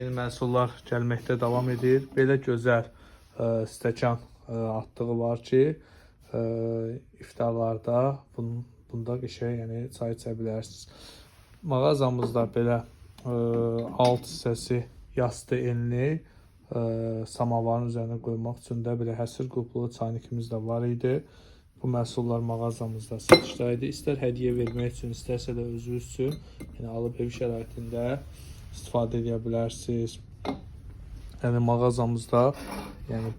Yeni məhsullar gəlməkdə davam edir. Belə gözəl stəkan atdığı var ki, iftarlarda bunda qəşəng, yəni çay içə bilərsiniz. Mağazamızda belə alt hissəsi yastı enli samavarın üzərinə qoymaq üçün də belə həsir qruplu çaynikimiz də var idi. Bu məhsullar mağazamızda satışda idi. İstər hədiyyə vermək üçün, istərsə də özünüz üçün, yəni alıb ev şəraitində istifadə edə bilərsiniz. Yəni mağazamızda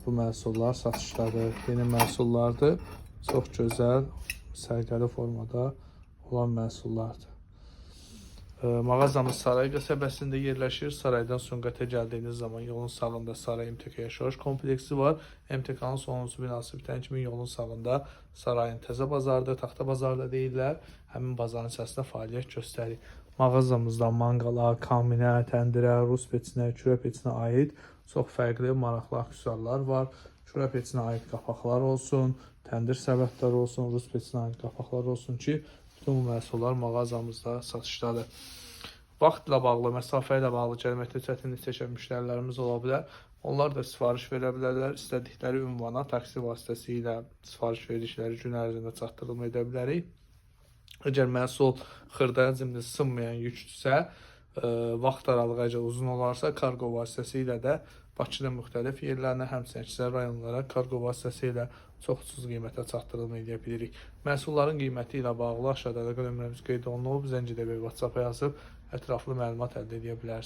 bu məhsullar satışdadır. Yeni məhsullardır. Çox gözəl, sərgəli formada olan məhsullardır. Mağazamız Saray qəsəbəsində yerləşir. Saraydan Sumqata gəldiyiniz zaman yolun sağında Saray MTK yaşayış kompleksi var. MTK-nın sonuncu binası bitən kimi yolun sağında Sarayın Təzə bazarıdır, Taxta bazarda deyirlər. Həmin bazarın içərisində fəaliyyət göstərir. Mağazamızda manqala, kaminə, təndirə, rus peçinə, kürə peçinə aid çox fərqli, maraqlı aksesuarlar var. Kürə peçinə aid qapaqlar olsun, təndir səbətləri olsun, rus peçinə aid qapaqlar olsun ki, bütün bu məhsullar mağazamızda satışdadır. Vaxtla bağlı, məsafə ilə bağlı gəlməkdə çətinlik çəkən müştərilərimiz ola bilər. Onlar da sifariş verə bilərlər. İstədikləri ünvana taksi vasitəsilə sifariş verdikləri gün ərzində çatdırılma edə bilərik. Əgər məhsul xırda həcmdə sınmayan yükdürsə, vaxt aralığı əgər uzun olarsa, kargo vasitəsilə də Bakıda müxtəlif yerlərinə, həmçinin əksər rayonlara kargo vasitəsilə çox ucuz qiymətə çatdırılma edə bilirik. Məhsulların qiyməti ilə bağlı aşağıda da nömrəmiz qeyd olunub. Zəng edə və WhatsApp-a yazıb ətraflı məlumat əldə edə bilərsiniz.